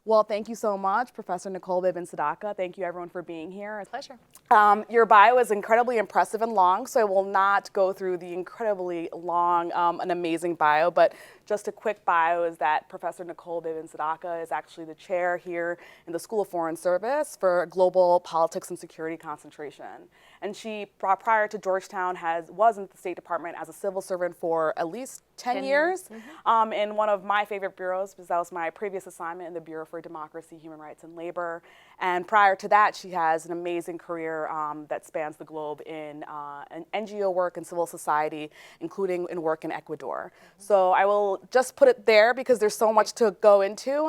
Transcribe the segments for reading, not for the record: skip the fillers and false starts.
Well, thank you so much, Professor Nicole Bibbins Sedaca. Thank you, everyone, for being here. Pleasure. Your bio is incredibly impressive and long, so I will not go through the incredibly long and amazing bio, but just a quick bio is that Professor Nicole Bibbins Sedaca is actually the chair here in the School of Foreign Service for Global Politics and Security Concentration. And she, prior to Georgetown, was in the State Department as a civil servant for at least 10 years in one of my favorite bureaus, because that was my previous assignment in the Bureau for Democracy, Human Rights, and Labor. And prior to that, she has an amazing career that spans the globe in NGO work and civil society, including in work in Ecuador. So I will just put it there because there's so much to go into.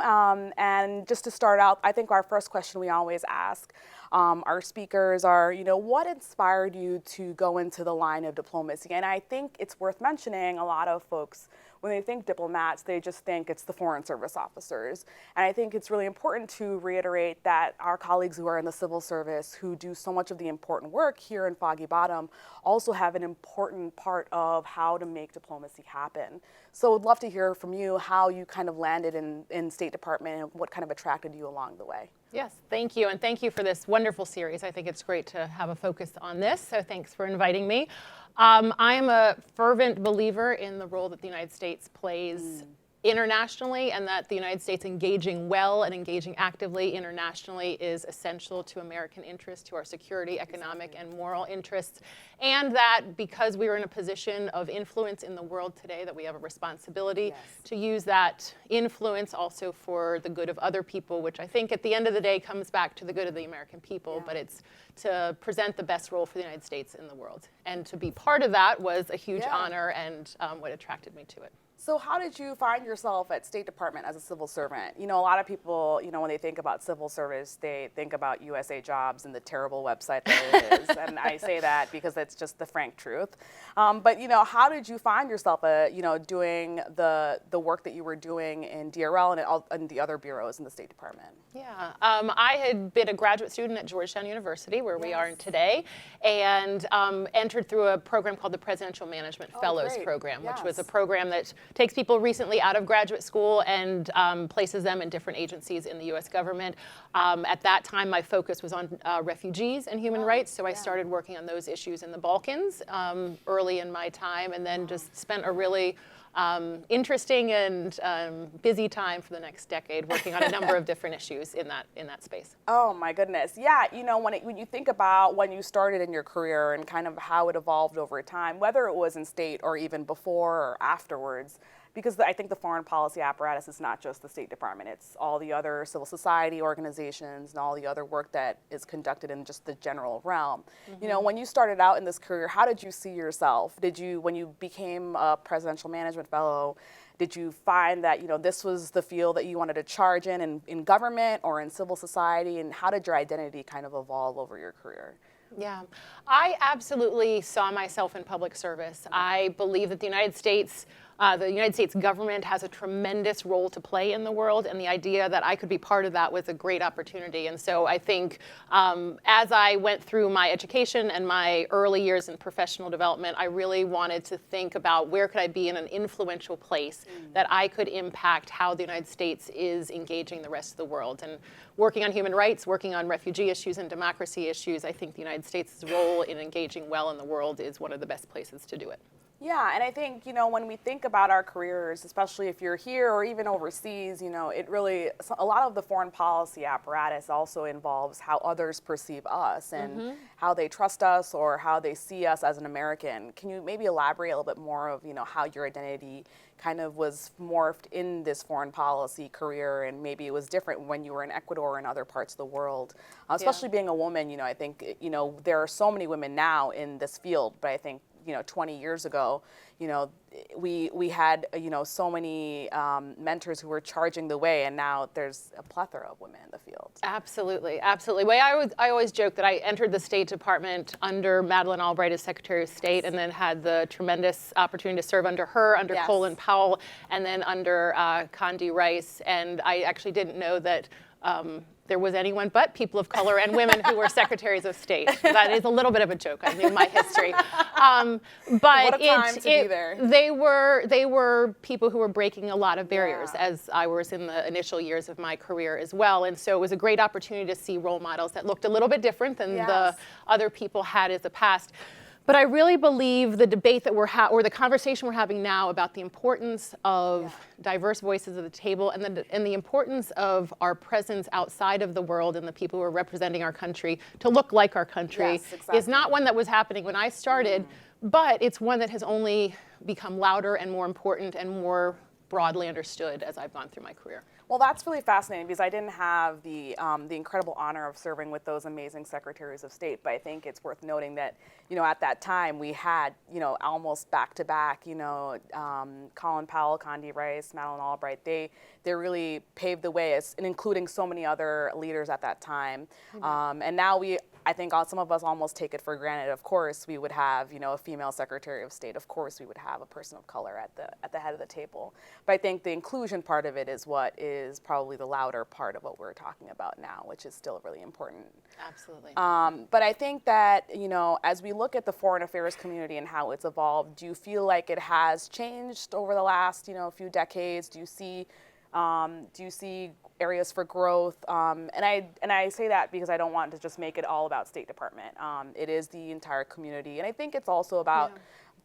And just to start out, I think our first question we always ask our speakers are, what inspired you to go into the line of diplomacy? And I think it's worth mentioning, a lot of folks, when they think diplomats, they just think it's the foreign service officers. And I think it's really important to reiterate that our colleagues who are in the civil service, who do so much of the important work here in Foggy Bottom, also have an important part of how to make diplomacy happen. So I'd love to hear from you how you kind of landed in State Department and what kind of attracted you along the way. Yes, thank you, and thank you for this wonderful series. I think it's great to have a focus on this, so thanks for inviting me. I am a fervent believer in the role that the United States plays internationally, and that the United States engaging well and engaging actively internationally is essential to American interests, to our security, economic, and moral interests, and that because we are in a position of influence in the world today, that we have a responsibility to use that influence also for the good of other people, which I think at the end of the day comes back to the good of the American people, but it's to present the best role for the United States in the world. And to be part of that was a huge honor and what attracted me to it. So how did you find yourself at State Department as a civil servant? A lot of people, when they think about civil service, they think about USA Jobs and the terrible website that it is. And I say that because that's just the frank truth. But, how did you find yourself, doing the work that you were doing in DRL and the other bureaus in the State Department? Yeah, I had been a graduate student at Georgetown University, where we are today, and entered through a program called the Presidential Management Fellows Program, which was a program that takes people recently out of graduate school and places them in different agencies in the U.S. government. At that time, my focus was on refugees and human rights, so I started working on those issues in the Balkans early in my time, and then just spent a really interesting and busy time for the next decade working on a number of different issues in that space. Oh my goodness. Yeah, when you think about when you started in your career and kind of how it evolved over time, whether it was in state or even before or afterwards, because I think the foreign policy apparatus is not just the State Department, it's all the other civil society organizations and all the other work that is conducted in just the general realm. When you started out in this career, how did you see yourself? When you became a Presidential Management Fellow, did you find that this was the field that you wanted to charge in government or in civil society, and how did your identity kind of evolve over your career? Yeah, I absolutely saw myself in public service. I believe that the United States government has a tremendous role to play in the world, and the idea that I could be part of that was a great opportunity. And so I think as I went through my education and my early years in professional development, I really wanted to think about where could I be in an influential place that I could impact how the United States is engaging the rest of the world. And working on human rights, working on refugee issues and democracy issues, I think the United States' role in engaging well in the world is one of the best places to do it. Yeah, and I think, when we think about our careers, especially if you're here or even overseas, it really, a lot of the foreign policy apparatus also involves how others perceive us and how they trust us or how they see us as an American. Can you maybe elaborate a little bit more of, how your identity kind of was morphed in this foreign policy career, and maybe it was different when you were in Ecuador and other parts of the world, especially being a woman. I think, there are so many women now in this field, but I think 20 years ago, we had, so many mentors who were charging the way, and now there's a plethora of women in the field. Absolutely, absolutely. Well, I always joke that I entered the State Department under Madeleine Albright as Secretary of State, and then had the tremendous opportunity to serve under her, under Colin Powell, and then under Condi Rice. And I actually didn't know that there was anyone but people of color and women who were secretaries of state. That is a little bit of a joke. I knew my history. But what a time to be there. They were people who were breaking a lot of barriers, as I was in the initial years of my career as well. And so it was a great opportunity to see role models that looked a little bit different than the other people had in the past. But I really believe the debate that or the conversation we're having now about the importance of diverse voices at the table and the importance of our presence outside of the world and the people who are representing our country to look like our country is not one that was happening when I started, but it's one that has only become louder and more important and more broadly understood as I've gone through my career. Well, that's really fascinating because I didn't have the incredible honor of serving with those amazing secretaries of state, but I think it's worth noting that, at that time we had, almost back-to-back, Colin Powell, Condi Rice, Madeleine Albright, they really paved the way, and including so many other leaders at that time. And now I think some of us almost take it for granted. Of course, we would have, a female Secretary of State. Of course, we would have a person of color at the head of the table. But I think the inclusion part of it is what is probably the louder part of what we're talking about now, which is still really important. Absolutely. But I think that, as we look at the foreign affairs community and how it's evolved, do you feel like it has changed over the last, few decades? Do you see areas for growth? And I say that because I don't want to just make it all about State Department. It is the entire community. And I think it's also about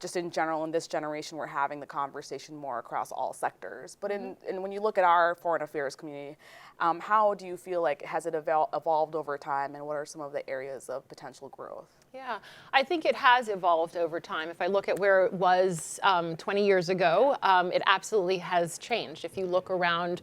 just in general, in this generation, we're having the conversation more across all sectors. But and when you look at our foreign affairs community, how do you feel like has it evolved over time, and what are some of the areas of potential growth? Yeah, I think it has evolved over time. If I look at where it was 20 years ago, it absolutely has changed. If you look around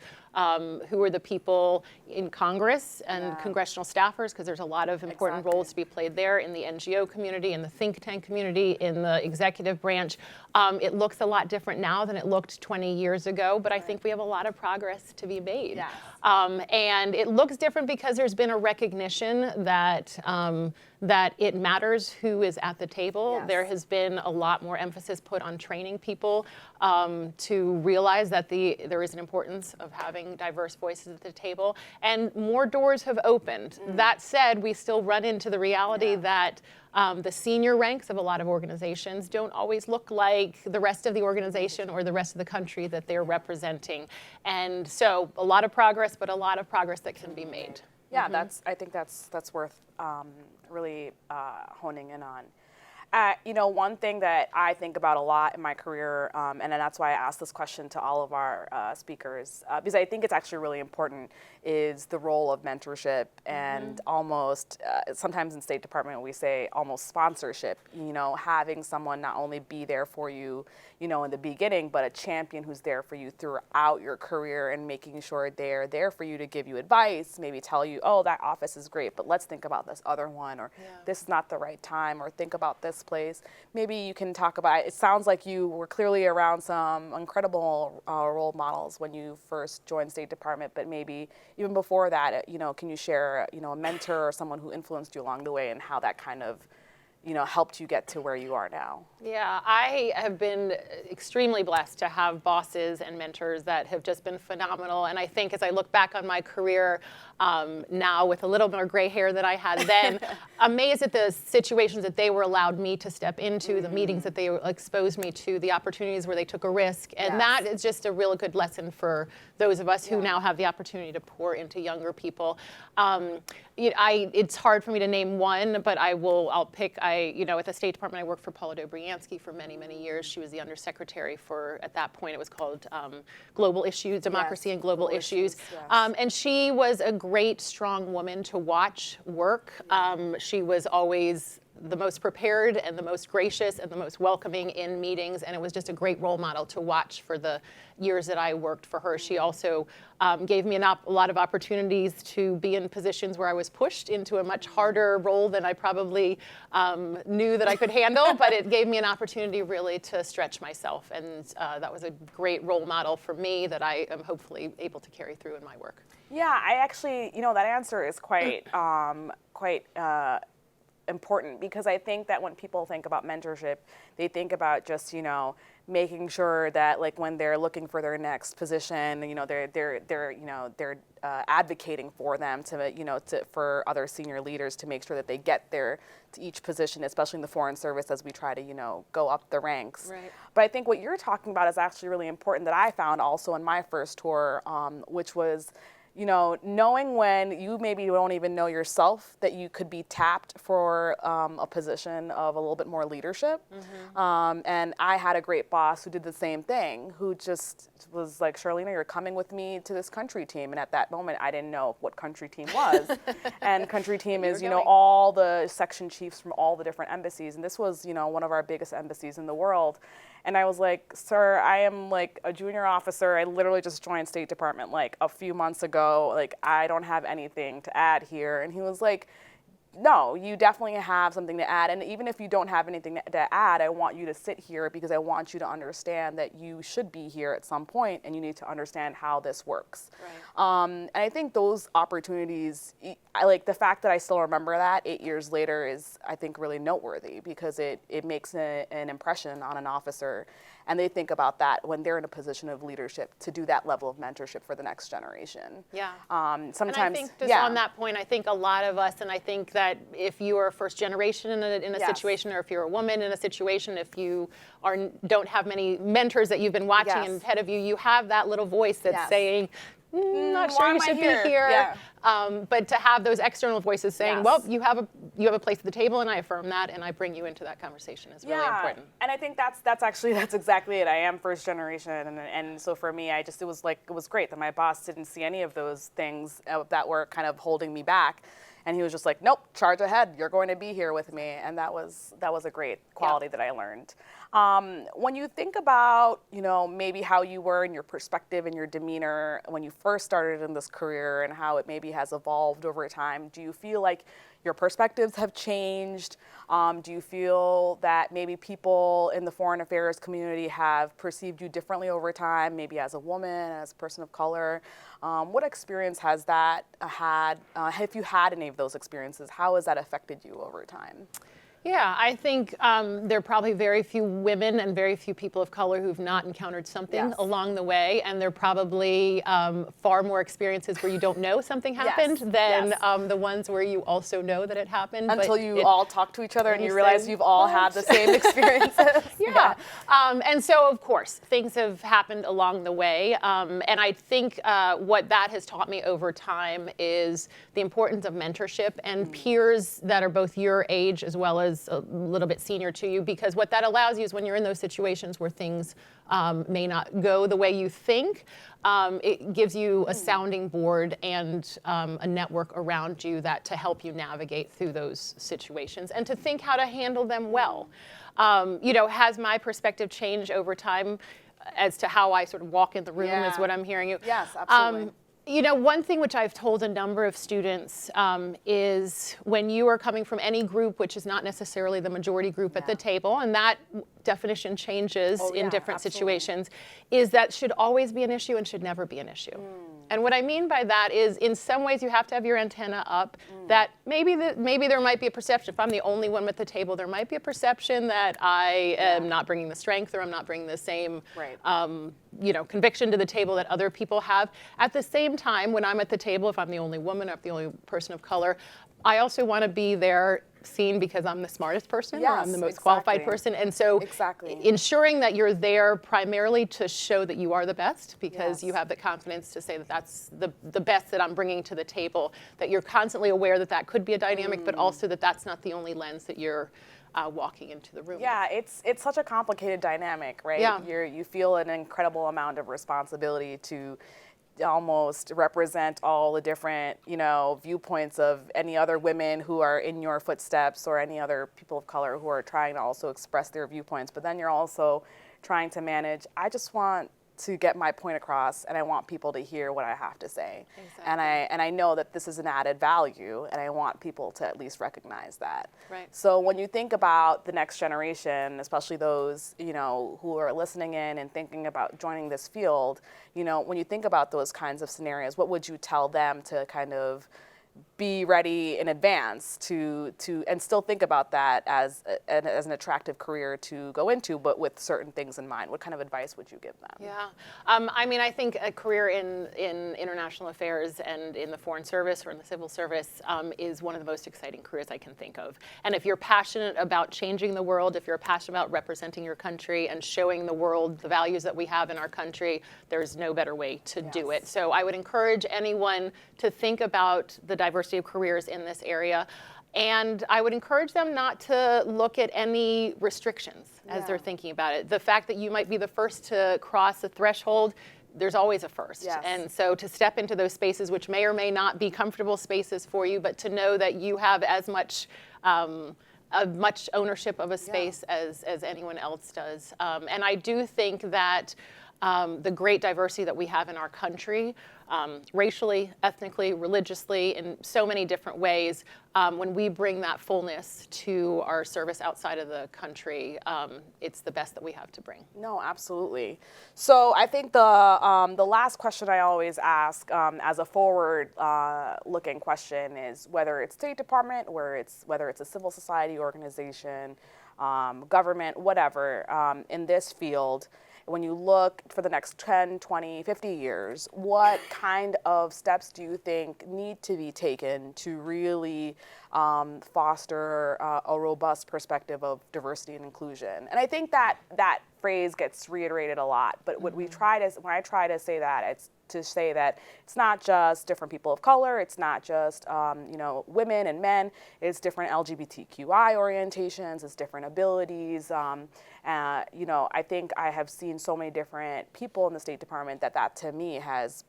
who are the people in Congress and congressional staffers, because there's a lot of important roles to be played there, in the NGO community, in the think tank community, in the executive branch. It looks a lot different now than it looked 20 years ago, but I think we have a lot of progress to be made. Yes. And it looks different because there's been a recognition that that it matters who is at the table. Yes. There has been a lot more emphasis put on training people to realize that there is an importance of having diverse voices at the table, and more doors have opened. That said, we still run into the reality that the senior ranks of a lot of organizations don't always look like the rest of the organization or the rest of the country that they're representing. And so a lot of progress, but a lot of progress that can be made. Yeah, I think that's worth really honing in on. One thing that I think about a lot in my career, and then that's why I asked this question to all of our speakers, because I think it's actually really important, is the role of mentorship and almost, sometimes in State Department we say almost sponsorship, having someone not only be there for you, in the beginning, but a champion who's there for you throughout your career and making sure they're there for you to give you advice, maybe tell you, oh, that office is great, but let's think about this other one, or this is not the right time, or think about this place. Maybe you can talk about, it sounds like you were clearly around some incredible role models when you first joined State Department, but maybe even before that, can you share, a mentor or someone who influenced you along the way and how that kind of, helped you get to where you are now? Yeah, I have been extremely blessed to have bosses and mentors that have just been phenomenal. And I think as I look back on my career now with a little more gray hair than I had then, amazed at the situations that they were allowed me to step into, the meetings that they exposed me to, the opportunities where they took a risk. And that is just a real good lesson for those of us who now have the opportunity to pour into younger people. It's hard for me to name one, but I'll pick, at the State Department, I worked for Paula Dobriansky for many, many years. She was the undersecretary for, at that point, it was called Global Issues, Democracy and Global Issues. And she was a great, strong woman to watch work. She was always the most prepared and the most gracious and the most welcoming in meetings, and it was just a great role model to watch for the years that I worked for her. She also gave me a lot of opportunities to be in positions where I was pushed into a much harder role than I probably knew that I could handle, but it gave me an opportunity really to stretch myself, and that was a great role model for me that I am hopefully able to carry through in my work. Yeah, I actually, that answer is quite important, because I think that when people think about mentorship, they think about just, making sure that like when they're looking for their next position, they're advocating for them for other senior leaders to make sure that they get there to each position, especially in the Foreign Service as we try to, go up the ranks. Right. But I think what you're talking about is actually really important that I found also in my first tour, which was, knowing when you maybe don't even know yourself that you could be tapped for a position of a little bit more leadership. And I had a great boss who did the same thing, who just was like, Charlena, you're coming with me to this country team. And at that moment, I didn't know what country team was. And country team is, all the section chiefs from all the different embassies. And this was, one of our biggest embassies in the world. And I was like, sir, I am like a junior officer. I literally just joined State Department like a few months ago. Like, I don't have anything to add here. And he was like, no, you definitely have something to add. And even if you don't have anything to add, I want you to sit here because I want you to understand that you should be here at some point and you need to understand how this works. Right. And I think those opportunities, I like the fact that I still remember that 8 years later is, I think, really noteworthy because it makes an impression on an officer. And they think about that when they're in a position of leadership to do that level of mentorship for the next generation. Yeah. Sometimes, and I think just on that point, I think a lot of us, and I think that if you are first generation in a situation, or if you're a woman in a situation, if you don't have many mentors that you've been watching ahead of you, you have that little voice that's saying, not sure you should be here. Yeah. But to have those external voices saying, well, you have a place at the table, and I affirm that, and I bring you into that conversation is really important. And I think that's exactly it. I am first generation, and so for me, it was great that my boss didn't see any of those things that were kind of holding me back. And he was just like, nope, charge ahead. You're going to be here with me. And that was a great quality that I learned. When you think about, maybe how you were in your perspective and your demeanor when you first started in this career and how it maybe has evolved over time, do you feel like your perspectives have changed? Do you feel that maybe people in the foreign affairs community have perceived you differently over time, maybe as a woman, as a person of color? What experience has that had? If you had any of those experiences, how has that affected you over time? Yeah, I think there are probably very few women and very few people of color who've not encountered something along the way, and there are probably far more experiences where you don't know something happened than the ones where you also know that it happened. Until you all talk to each other and you realize you've all had the same experiences. And so, of course, things have happened along the way, and I think what that has taught me over time is the importance of mentorship and peers that are both your age as well as a little bit senior to you, because what that allows you is when you're in those situations where things may not go the way you think, it gives you a sounding board and a network around you to help you navigate through those situations and to think how to handle them well. Has my perspective changed over time as to how I sort of walk in the room is what I'm hearing you? Yes, absolutely. One thing which I've told a number of students is when you are coming from any group, which is not necessarily the majority group at the table, and that definition changes in different situations, is that should always be an issue and should never be an issue. And what I mean by that is, in some ways, you have to have your antenna up. That maybe there might be a perception. If I'm the only one at the table, there might be a perception that I am not bringing the strength, or I'm not bringing the same, conviction to the table that other people have. At the same time, when I'm at the table, if I'm the only woman, or if the only person of color, I also want to be there seen because I'm the smartest person, or I'm the most qualified person. And so ensuring that you're there primarily to show that you are the best, because you have the confidence to say that that's the best that I'm bringing to the table, that you're constantly aware that that could be a dynamic, but also that that's not the only lens that you're walking into the room. Yeah, it's such a complicated dynamic, right? Yeah. You feel an incredible amount of responsibility to almost represent all the different, viewpoints of any other women who are in your footsteps, or any other people of color who are trying to also express their viewpoints. But then you're also trying to manage, I just want to get my point across, and I want people to hear what I have to say. And I know that this is an added value, and I want people to at least recognize that. Right. So when you think about the next generation, especially those, who are listening in and thinking about joining this field, when you think about those kinds of scenarios, what would you tell them to kind of be ready in advance to and still think about that as an attractive career to go into, but with certain things in mind? What kind of advice would you give them? Yeah, I mean, I think a career in international affairs and in the foreign service or in the civil service is one of the most exciting careers I can think of. And if you're passionate about changing the world, if you're passionate about representing your country and showing the world the values that we have in our country, there's no better way to do it. So I would encourage anyone to think about the diversity of careers in this area. And I would encourage them not to look at any restrictions as they're thinking about it. The fact that you might be the first to cross a threshold, there's always a first. Yes. And so to step into those spaces, which may or may not be comfortable spaces for you, but to know that you have as much ownership of a space as anyone else does. And I do think that the great diversity that we have in our country, racially, ethnically, religiously, in so many different ways, when we bring that fullness to our service outside of the country, it's the best that we have to bring. No, absolutely. So I think the last question I always ask as a forward-looking question is whether it's State Department, whether it's a civil society organization, government, whatever, in this field, when you look for the next 10, 20, 50 years, what kind of steps do you think need to be taken to really foster a robust perspective of diversity and inclusion? And I think that phrase gets reiterated a lot, but when I try to say that, it's to say that it's not just different people of color, it's not just women and men, it's different LGBTQI orientations, it's different abilities. I think I have seen so many different people in the State Department that to me has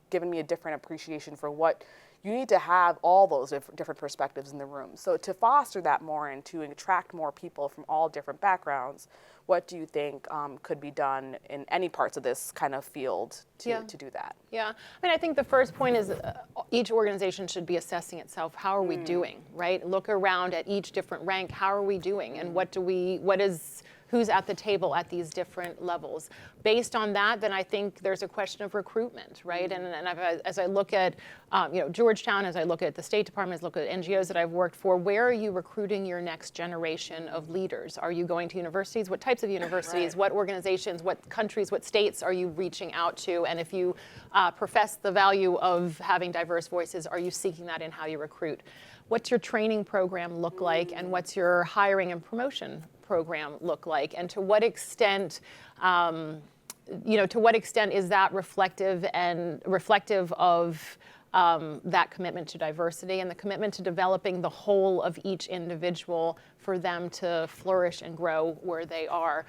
given me a different appreciation for what you need to have all those different perspectives in the room. So to foster that more and to attract more people from all different backgrounds, what do you think could be done in any parts of this kind of field to do that? Yeah, I mean, I think the first point is each organization should be assessing itself. How are we doing, right? Look around at each different rank. How are we doing? And who's at the table at these different levels? Based on that, then I think there's a question of recruitment, right? And as I look at Georgetown, as I look at the State Department, as I look at NGOs that I've worked for, where are you recruiting your next generation of leaders? Are you going to universities? What types of universities? Right. What organizations? What countries? What states are you reaching out to? And if you profess the value of having diverse voices, are you seeking that in how you recruit? What's your training program look like, and what's your hiring and promotion program look like, and to what extent is that reflective of that commitment to diversity and the commitment to developing the whole of each individual for them to flourish and grow where they are.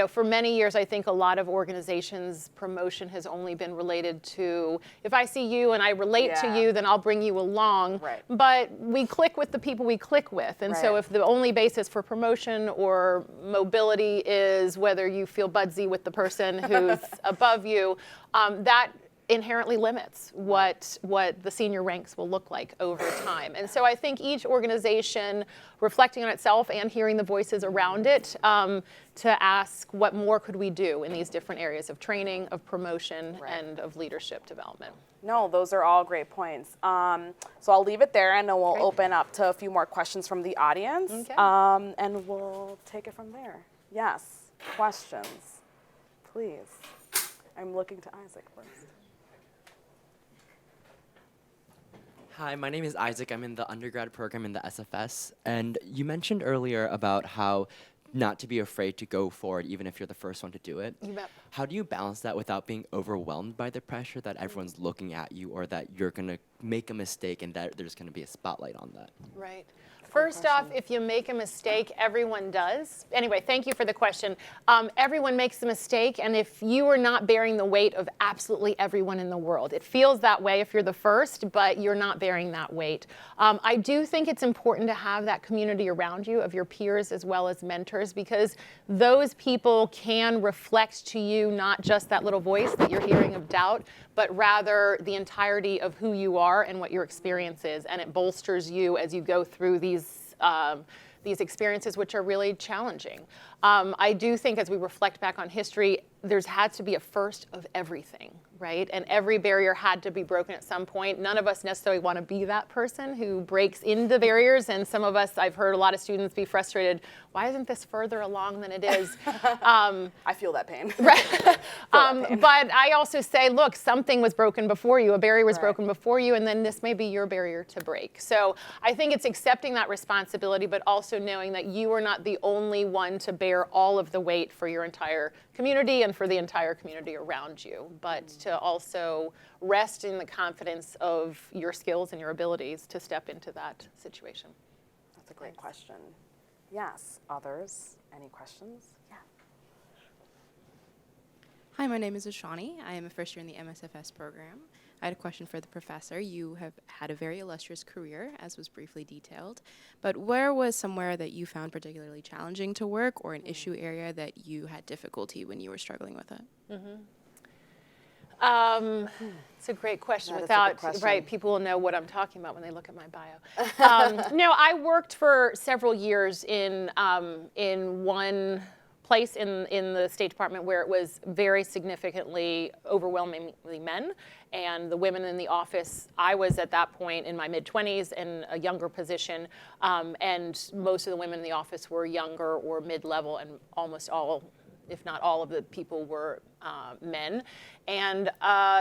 For many years, I think a lot of organizations' promotion has only been related to, if I see you and I relate to you, then I'll bring you along. Right. But we click with the people we click with. And so if the only basis for promotion or mobility is whether you feel budsy with the person who's above you, that inherently limits what the senior ranks will look like over time. And so I think each organization reflecting on itself and hearing the voices around it to ask what more could we do in these different areas of training, of promotion, and of leadership development. No, those are all great points. So I'll leave it there, and then we'll open up to a few more questions from the audience, and we'll take it from there. Yes, questions, please. I'm looking to Isaac first. Hi, my name is Isaac. I'm in the undergrad program in the SFS. And you mentioned earlier about how not to be afraid to go forward, even if you're the first one to do it. You bet. How do you balance that without being overwhelmed by the pressure that everyone's looking at you, or that you're going to make a mistake and that there's going to be a spotlight on that? Right. First off, if you make a mistake, everyone does. Anyway, thank you for the question. Everyone makes a mistake, and if you are not bearing the weight of absolutely everyone in the world, it feels that way if you're the first, but you're not bearing that weight. I do think it's important to have that community around you of your peers as well as mentors, because those people can reflect to you not just that little voice that you're hearing of doubt, but rather the entirety of who you are and what your experience is, and it bolsters you as you go through these experiences, which are really challenging. I do think as we reflect back on history, there's had to be a first of everything, right? And every barrier had to be broken at some point. None of us necessarily want to be that person who breaks into barriers. And some of us, I've heard a lot of students be frustrated, why isn't this further along than it is? I feel that pain. Right. But I also say, look, something was broken before you. A barrier was broken before you, and then this may be your barrier to break. So I think it's accepting that responsibility, but also knowing that you are not the only one to bear all of the weight for your entire community and for the entire community around you, but to also rest in the confidence of your skills and your abilities to step into that situation. That's a great question. Yes, others, any questions? Yeah. Hi, my name is Ashani. I am a first year in the MSFS program. I had a question for the professor. You have had a very illustrious career, as was briefly detailed, but where was somewhere that you found particularly challenging to work, or an issue area that you had difficulty when you were struggling with it? It's a great question. That is a good Without, question. right, people will know what I'm talking about when they look at my bio. No, I worked for several years in one place in the State Department where it was very significantly overwhelmingly men, and the women in the office, I was at that point in my mid-20s in a younger position, and most of the women in the office were younger or mid-level, and almost all, if not all of the people were men. And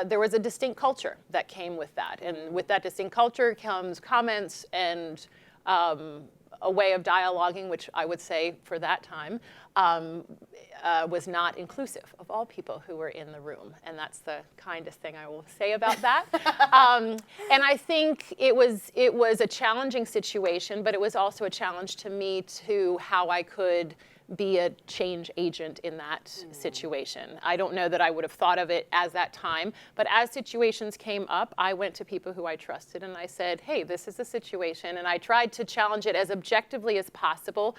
there was a distinct culture that came with that. And with that distinct culture comes comments and a way of dialoguing, which I would say for that time was not inclusive of all people who were in the room. And that's the kindest thing I will say about that. And I think it was a challenging situation, but it was also a challenge to me to how I could be a change agent in that situation. I don't know that I would have thought of it as that time, but as situations came up, I went to people who I trusted and I said, hey, this is a situation, and I tried to challenge it as objectively as possible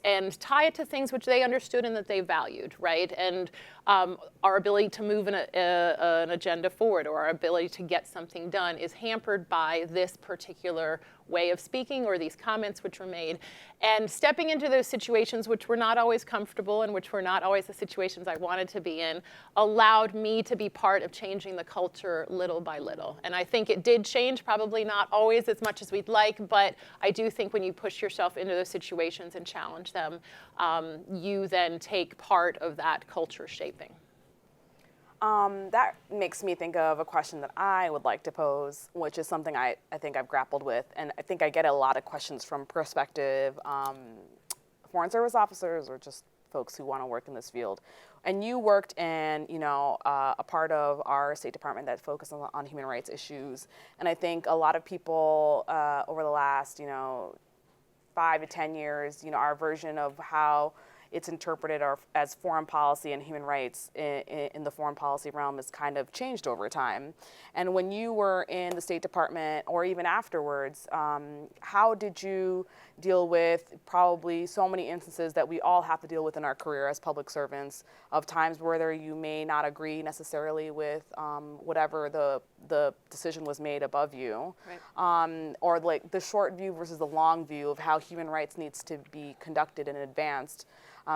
and tie it to things which they understood and that they valued, right? And our ability to move an agenda forward, or our ability to get something done, is hampered by this particular way of speaking or these comments which were made. And stepping into those situations, which were not always comfortable and which were not always the situations I wanted to be in, allowed me to be part of changing the culture little by little. And I think it did change, probably not always as much as we'd like, but I do think when you push yourself into those situations and challenge them, you then take part of that culture shaping. That makes me think of a question that I would like to pose, which is something I think I've grappled with, and I think I get a lot of questions from prospective foreign service officers or just folks who want to work in this field. And you worked in, a part of our State Department that focused on human rights issues, and I think a lot of people over the last, 5 to 10 years, our version of how it's interpreted as foreign policy and human rights in the foreign policy realm has kind of changed over time. And when you were in the State Department, or even afterwards, how did you deal with probably so many instances that we all have to deal with in our career as public servants, of times where you may not agree necessarily with whatever the decision was made above you, right. Or like the short view versus the long view of how human rights needs to be conducted and advanced.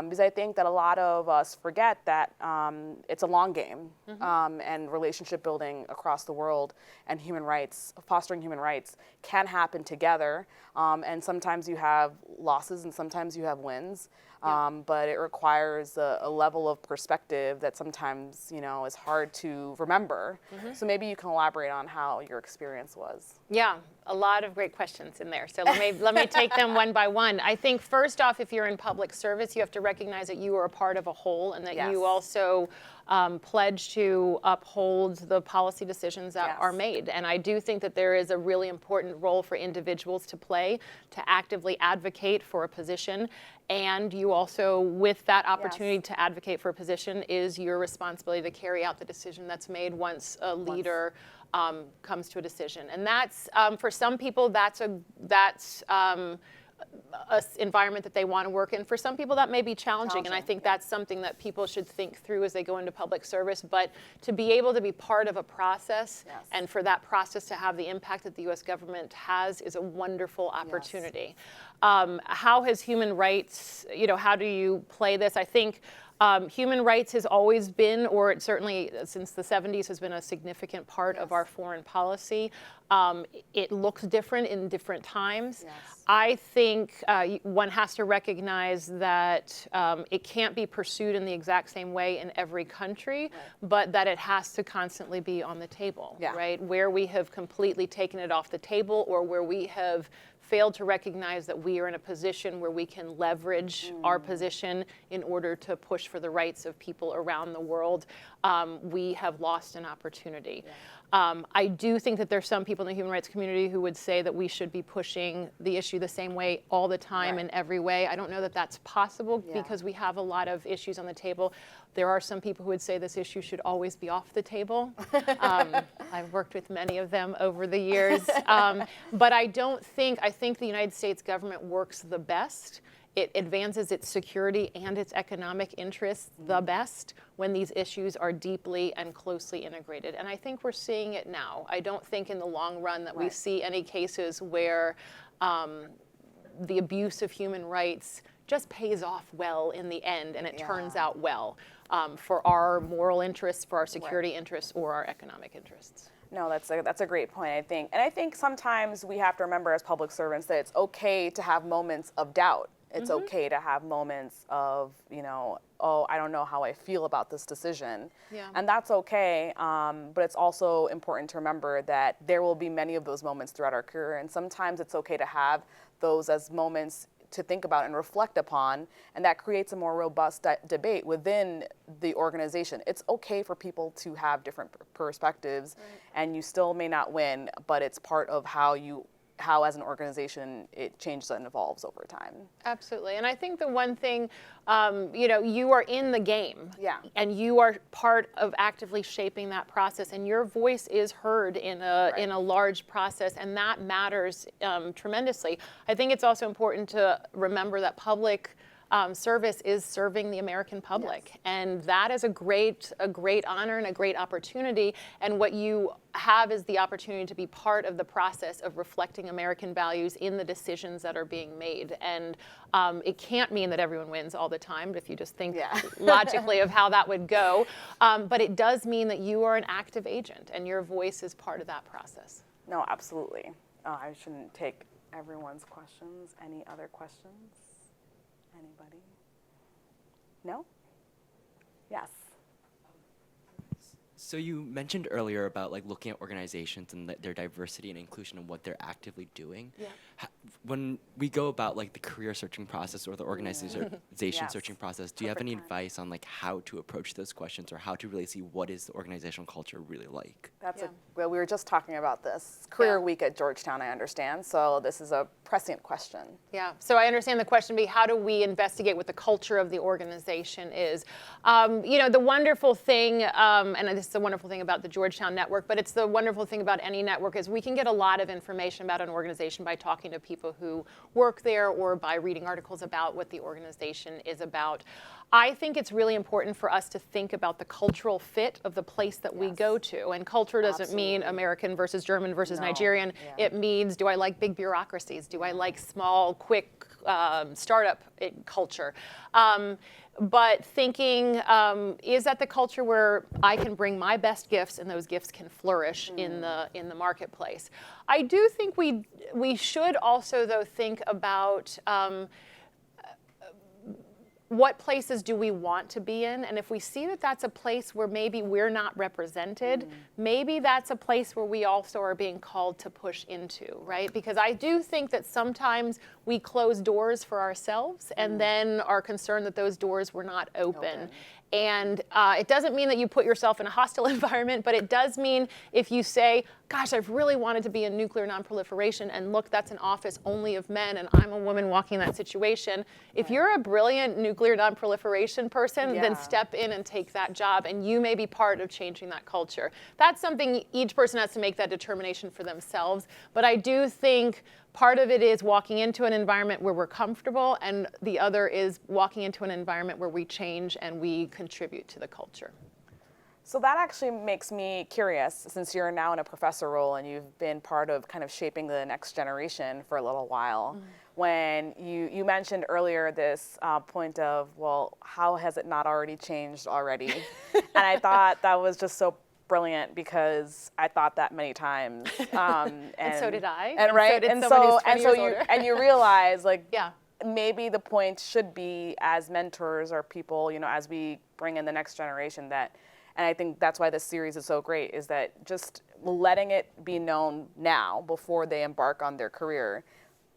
Because I think that a lot of us forget that it's a long game, and relationship building across the world and human rights, fostering human rights, can happen together. And sometimes you have losses and sometimes you have wins. But it requires a level of perspective that sometimes, is hard to remember. So maybe you can elaborate on how your experience was. Yeah, a lot of great questions in there. So let me take them one by one. I think first off, if you're in public service, you have to recognize that you are a part of a whole, and that you also pledge to uphold the policy decisions that are made. And I do think that there is a really important role for individuals to play to actively advocate for a position. And you also, with that opportunity to advocate for a position, is your responsibility to carry out the decision that's made once a leader comes to a decision. And that's, for some people, that's environment that they want to work in. For some people, that may be challenging, and I think that's something that people should think through as they go into public service. But to be able to be part of a process, and for that process to have the impact that the U.S. government has, is a wonderful opportunity. How has human rights, how do you play this? I think human rights has always been, or it certainly since the 70s has been, a significant part of our foreign policy. It looks different in different times. I think one has to recognize that it can't be pursued in the exact same way in every country, but that it has to constantly be on the table, right? Where we have completely taken it off the table, or where we have failed to recognize that we are in a position where we can leverage our position in order to push for the rights of people around the world, we have lost an opportunity. I do think that there's some people in the human rights community who would say that we should be pushing the issue the same way all the time in every way. I don't know that that's possible because we have a lot of issues on the table. There are some people who would say this issue should always be off the table. I've worked with many of them over the years. But I think the United States government works the best. It advances its security and its economic interests the best when these issues are deeply and closely integrated. And I think we're seeing it now. I don't think in the long run that we see any cases where the abuse of human rights just pays off well in the end, and it turns out well for our moral interests, for our security interests, or our economic interests. No, that's a great point, I think. And I think sometimes we have to remember as public servants that it's okay to have moments of doubt. It's okay to have moments of, oh, I don't know how I feel about this decision. And that's okay, but it's also important to remember that there will be many of those moments throughout our career, and sometimes it's okay to have those as moments to think about and reflect upon, and that creates a more robust debate within the organization. It's okay for people to have different perspectives, and you still may not win, but it's part of how as an organization it changes and evolves over time. Absolutely. And I think the one thing, you are in the game, and you are part of actively shaping that process, and your voice is heard in a large process, and that matters tremendously. I think it's also important to remember that public service is serving the American public, and that is a great honor and a great opportunity. And what you have is the opportunity to be part of the process of reflecting American values in the decisions that are being made. And it can't mean that everyone wins all the time, if you just think logically of how that would go. But it does mean that you are an active agent, and your voice is part of that process. No, absolutely. I shouldn't take everyone's questions. Any other questions? Anybody? No? Yes. So you mentioned earlier about looking at organizations and their diversity and inclusion and what they're actively doing. When we go about the career searching process or the organization searching process, do you have any advice on how to approach those questions, or how to really see what is the organizational culture really like? Well, we were just talking about this. Career week at Georgetown, I understand. So this is a prescient question. Yeah. So I understand the question be, how do we investigate what the culture of the organization is? The wonderful thing, and this is the wonderful thing about the Georgetown network, but it's the wonderful thing about any network, is we can get a lot of information about an organization by talking to people who work there, or by reading articles about what the organization is about. I think it's really important for us to think about the cultural fit of the place that we go to. And culture doesn't mean American versus German versus Nigerian. It means, do I like big bureaucracies? Do I like small, quick startup culture? But thinking, is that the culture where I can bring my best gifts and those gifts can flourish in the marketplace? I do think we should also, though, think about what places do we want to be in? And if we see that that's a place where maybe we're not represented, maybe that's a place where we also are being called to push into, right? Because I do think that sometimes we close doors for ourselves and then are concerned that those doors were not open. And it doesn't mean that you put yourself in a hostile environment, but it does mean if you say, gosh, I've really wanted to be in nuclear nonproliferation, and look, that's an office only of men, and I'm a woman walking in that situation. If you're a brilliant nuclear nonproliferation person, then step in and take that job, and you may be part of changing that culture. That's something each person has to make that determination for themselves. But I do think part of it is walking into an environment where we're comfortable, and the other is walking into an environment where we change and we contribute to the culture. So that actually makes me curious, since you're now in a professor role and you've been part of kind of shaping the next generation for a little while. When you mentioned earlier this point of, well, how has it not already changed already? And I thought that was just so brilliant, because I thought that many times. And so did I. And right, so did and someone so who's 20 and so years you older. and you realize, like, Yeah. maybe the point should be, as mentors or people, you know, as we bring in the next generation, that, and I think that's why this series is so great, is that just letting it be known now before they embark on their career,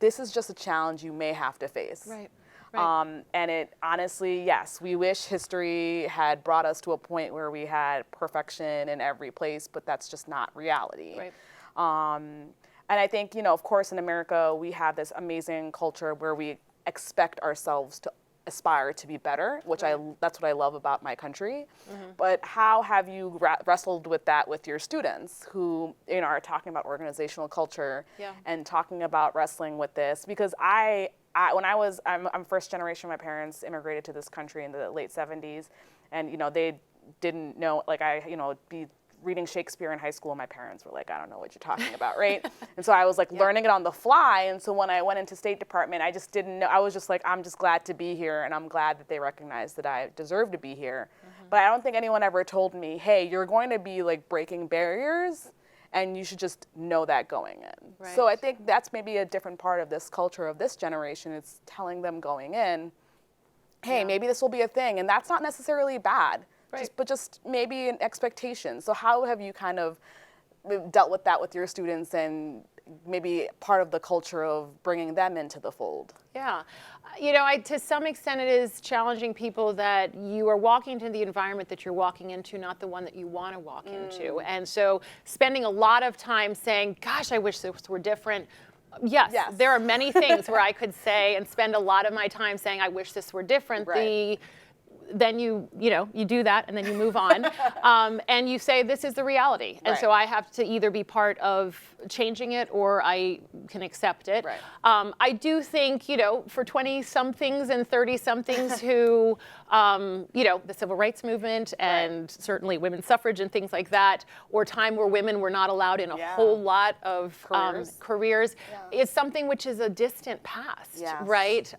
this is just a challenge you may have to face. Right. And it honestly, yes, we wish history had brought us to a point where we had perfection in every place, but that's just not reality. Right. And I think, you know, of course, in America, we have this amazing culture where we expect ourselves to aspire to be better, which that's what I love about my country. But how have you wrestled with that with your students who, you know, are talking about organizational culture and talking about wrestling with this? Because I'm first generation. My parents immigrated to this country in the late 70s, and, you know, they didn't know, like, be reading Shakespeare in high school, and my parents were like, I don't know what you're talking about, right? And so I was like learning it on the fly. And so when I went into State Department, I just didn't know. I was just like, I'm just glad to be here, and I'm glad that they recognize that I deserve to be here. But I don't think anyone ever told me, hey, you're going to be like breaking barriers, and you should just know that going in. Right. So I think that's maybe a different part of this culture of this generation. It's telling them going in, hey, maybe this will be a thing, and that's not necessarily bad. Right. But just maybe an expectation. So how have you kind of dealt with that with your students, and maybe part of the culture of bringing them into the fold? Yeah. You know, to some extent it is challenging people that you are walking into the environment that you're walking into, not the one that you want to walk into. And so spending a lot of time saying, gosh, I wish this were different. Yes, there are many things where I could say and spend a lot of my time saying, I wish this were different. Right. Then you do that, and then you move on, and you say, this is the reality. And so I have to either be part of changing it, or I can accept it. Right. I do think, you know, for 20-somethings and 30-somethings who, you know, the civil rights movement and certainly women's suffrage and things like that, or time where women were not allowed in a whole lot of careers, is something which is a distant past, right?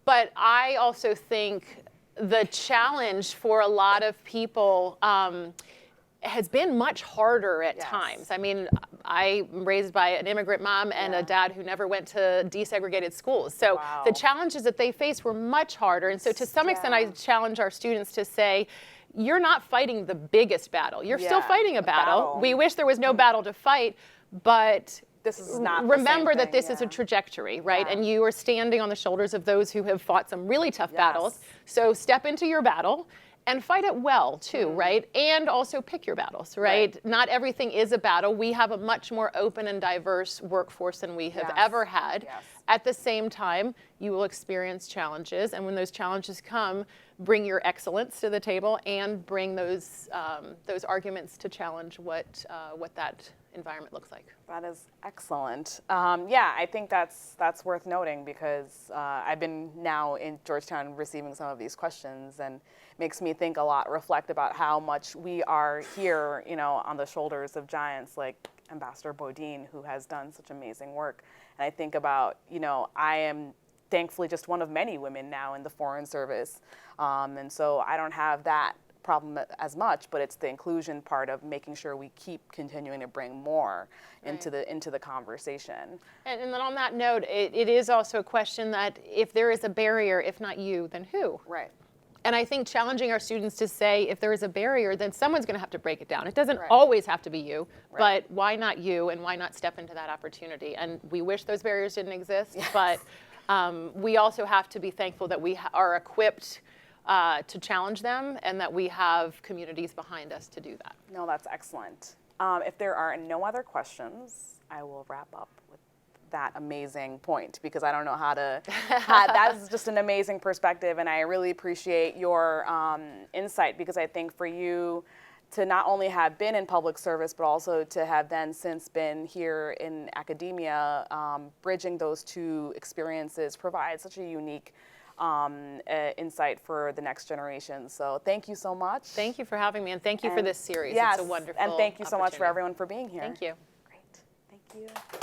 But I also think the challenge for a lot of people has been much harder at times. I mean, I'm raised by an immigrant mom and a dad who never went to desegregated schools. So the challenges that they faced were much harder. And so to some extent, I challenge our students to say, you're not fighting the biggest battle. You're still fighting a battle. We wish there was no battle to fight, but this is not remember that this is a trajectory, right? And you are standing on the shoulders of those who have fought some really tough battles. So step into your battle and fight it well too, right? And also pick your battles, right? Not everything is a battle. We have a much more open and diverse workforce than we have ever had. At the same time, you will experience challenges, and when those challenges come, bring your excellence to the table and bring those arguments to challenge what that environment looks like. That is excellent. Yeah, I think that's worth noting, because I've been now in Georgetown receiving some of these questions, and makes me think a lot, reflect about how much we are here, you know, on the shoulders of giants like Ambassador Bodine, who has done such amazing work. And I think about, you know, I am thankfully just one of many women now in the Foreign Service. And so I don't have that problem as much, but it's the inclusion part of making sure we keep continuing to bring more into the conversation. And then on that note, it is also a question that if there is a barrier, if not you, then who? Right. And I think challenging our students to say, if there is a barrier, then someone's going to have to break it down. It doesn't always have to be you, but why not you, and why not step into that opportunity? And we wish those barriers didn't exist, but we also have to be thankful that we are equipped to challenge them, and that we have communities behind us to do that. No, that's excellent. If there are no other questions, I will wrap up with that amazing point, because I don't know how to, that is just an amazing perspective, and I really appreciate your insight, because I think for you to not only have been in public service, but also to have then since been here in academia, bridging those two experiences provides such a unique insight for the next generation. So thank you so much. Thank you for having me, and thank you for this series. Yes, it's a wonderful and thank you so much for opportunity. everyone for being here. Thank you. Great. Thank you.